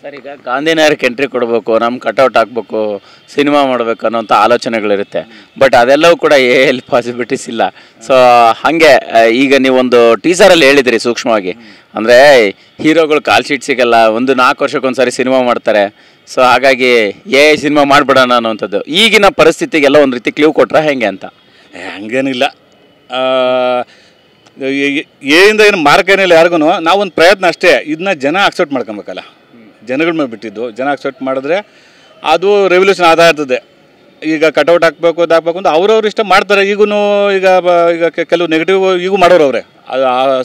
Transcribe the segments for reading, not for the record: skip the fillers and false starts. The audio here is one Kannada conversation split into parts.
ಸರ್, ಈಗ ಗಾಂಧಿನಗರಕ್ಕೆ ಎಂಟ್ರಿ ಕೊಡಬೇಕು, ನಮ್ಮ ಕಟೌಟ್ ಹಾಕ್ಬೇಕು, ಸಿನಿಮಾ ಮಾಡಬೇಕು ಅನ್ನೋಂಥ ಆಲೋಚನೆಗಳಿರುತ್ತೆ. ಬಟ್ ಅದೆಲ್ಲವೂ ಕೂಡ ಎಲ್ಲಿ ಪಾಸಿಬಿಲಿಟೀಸ್ ಇಲ್ಲ. ಸೊ ಹಾಗೆ ಈಗ ನೀವೊಂದು ಟೀಸರಲ್ಲಿ ಹೇಳಿದ್ರಿ ಸೂಕ್ಷ್ಮವಾಗಿ, ಅಂದರೆ ಹೀರೋಗಳು ಕಾಲ್ ಶೀಟ್ ಸಿಗಲ್ಲ, 4 ವರ್ಷಕ್ಕೊಂದ್ಸರಿ ಸಿನಿಮಾ ಮಾಡ್ತಾರೆ. ಸೊ ಹಾಗಾಗಿ ಸಿನಿಮಾ ಮಾಡಿಬಿಡೋಣ ಅನ್ನೋವಂಥದ್ದು ಈಗಿನ ಪರಿಸ್ಥಿತಿಗೆಲ್ಲ ಒಂದು ರೀತಿ ಕ್ಲೂ ಕೊಟ್ರೆ ಹೆಂಗೆ ಅಂತ. ಹಂಗೇನಿಲ್ಲ, ಏನಿಂದ ಏನು ಮಾರ್ಕ್ ಏನಿಲ್ಲ ಯಾರಿಗೂ. ನಾವೊಂದು ಪ್ರಯತ್ನ ಅಷ್ಟೇ, ಇದನ್ನ ಜನ ಅಕ್ಸೆಪ್ಟ್ ಮಾಡ್ಕೊಬೇಕಲ್ಲ, ಜನಗಳ ಮೇಲೆ ಬಿಟ್ಟಿದ್ದು. ಜನ ಅಕ್ಸೆಪ್ಟ್ ಮಾಡಿದ್ರೆ ಅದು ರೆವಲ್ಯೂಷನ್ ಆದ ಇರ್ತದೆ. ಈಗ ಕಟೌಟ್ ಹಾಕಬೇಕು ಅದಾಗಬೇಕು ಅಂತ ಅವ್ರವ್ರು ಇಷ್ಟ ಮಾಡ್ತಾರೆ. ಈಗ ಕೆಲವು ನೆಗೆಟಿವ್ ಈಗೂ ಮಾಡೋರು ಅವರೇ.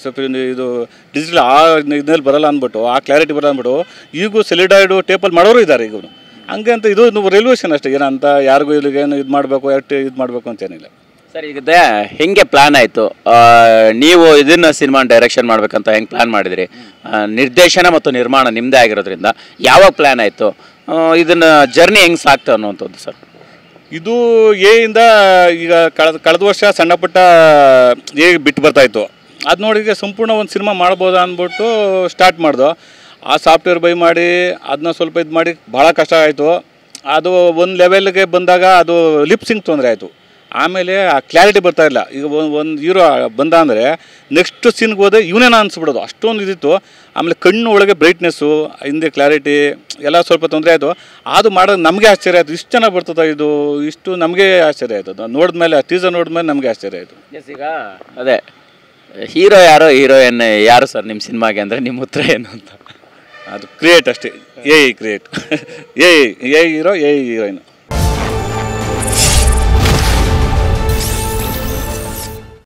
ಸ್ವಲ್ಪ ಇದು ಡಿಜಿಟಲ್ ಇದನ್ನಲ್ಲಿ ಬರೋಲ್ಲ ಅಂದ್ಬಿಟ್ಟು, ಆ ಕ್ಲಾರಿಟಿ ಬರೋಲ್ಲ ಅಂದ್ಬಿಟ್ಟು ಈಗೂ ಸೆಲಿಡೈಡು ಟೇಪಲ್ಲಿ ಮಾಡೋರು ಇದ್ದಾರೆ ಈಗೂ. ಹಂಗೆ ಅಂತ ಇದು ರೆವಲ್ಯೂಷನ್ ಅಷ್ಟೇ, ಏನಂತ ಯಾರಿಗೂ ಇಲ್ಲಿಗೇನು ಇದು ಮಾಡಬೇಕು ಇದು ಮಾಡಬೇಕು ಅಂತೇನಿಲ್ಲ. ಸರ್, ಈಗ ಹೆಂಗೆ ಪ್ಲ್ಯಾನ್ ಆಯಿತು, ನೀವು ಇದನ್ನು ಸಿನಿಮಾ ಡೈರೆಕ್ಷನ್ ಮಾಡ್ಬೇಕಂತ ಹೆಂಗೆ ಪ್ಲ್ಯಾನ್ ಮಾಡಿದಿರಿ? ನಿರ್ದೇಶನ ಮತ್ತು ನಿರ್ಮಾಣ ನಿಮ್ಮದೇ ಆಗಿರೋದ್ರಿಂದ ಯಾವಾಗ ಪ್ಲ್ಯಾನ್ ಆಯಿತು, ಇದನ್ನು ಜರ್ನಿ ಹೆಂಗೆ ಸಾಕ್ತು ಅನ್ನುವಂಥದ್ದು ಸರ್? ಇದು ಇಂದ ಈಗ ಕಳೆದ ವರ್ಷ ಸಣ್ಣ ಪುಟ್ಟ ಬಿಟ್ಟು ಬರ್ತಾಯಿತ್ತು. ಅದು ನೋಡಿ ಈಗ ಸಂಪೂರ್ಣ ಒಂದು ಸಿನಿಮಾ ಮಾಡ್ಬೋದಾ ಅಂದ್ಬಿಟ್ಟು ಸ್ಟಾರ್ಟ್ ಮಾಡ್ದು. ಆ ಸಾಫ್ಟ್ವೇರ್ ಬೈ ಮಾಡಿ ಅದನ್ನ ಸ್ವಲ್ಪ ಇದು ಮಾಡಿ ಭಾಳ ಕಷ್ಟ ಆಯಿತು. ಅದು ಒಂದು ಲೆವೆಲ್ಗೆ ಬಂದಾಗ ಅದು ಲಿಪ್ಸಿಂಗ್ ತೊಂದರೆ ಆಯಿತು. ಆಮೇಲೆ ಆ ಕ್ಲಾರಿಟಿ ಬರ್ತಾಯಿಲ್ಲ. ಈಗ ಒಂದು ಹೀರೋ ಬಂದ ಅಂದರೆ ನೆಕ್ಸ್ಟ್ ಸೀನ್ಗೆ ಹೋದೆ ಇವನೇನ ಅನಿಸ್ಬಿಡೋದು, ಅಷ್ಟೊಂದು ಇದಿತ್ತು. ಆಮೇಲೆ ಕಣ್ಣು ಒಳಗೆ ಬ್ರೈಟ್ನೆಸ್ಸು, ಹಿಂದೆ ಕ್ಲಾರಿಟಿ ಎಲ್ಲ ಸ್ವಲ್ಪ ತೊಂದರೆ ಆಯಿತು. ಅದು ಮಾಡೋದು ನಮಗೆ ಆಶ್ಚರ್ಯ ಆಯಿತು, ಇಷ್ಟು ಚೆನ್ನಾಗಿ ಬರ್ತದೆ ಇದು, ಇಷ್ಟು ನಮಗೆ ಆಶ್ಚರ್ಯ ಆಯಿತು. ನೋಡಿದ್ಮೇಲೆ ಟೀಸರ್ ನೋಡಿದ್ಮೇಲೆ ನಮಗೆ ಆಶ್ಚರ್ಯ ಆಯಿತು. ಈಗ ಅದೇ ಹೀರೋ ಯಾರೋ ಹೀರೋಯಿನ್ ಯಾರು ಸರ್ ನಿಮ್ಮ ಸಿನಿಮಾಗೆ ಅಂದರೆ ನಿಮ್ಮ ಉತ್ತರ ಏನು ಅಂತ? ಅದು ಕ್ರಿಯೇಟ್ ಅಷ್ಟೇ, ಕ್ರಿಯೇಟ್ ಹೀರೋ ಹೀರೋಯಿನ್.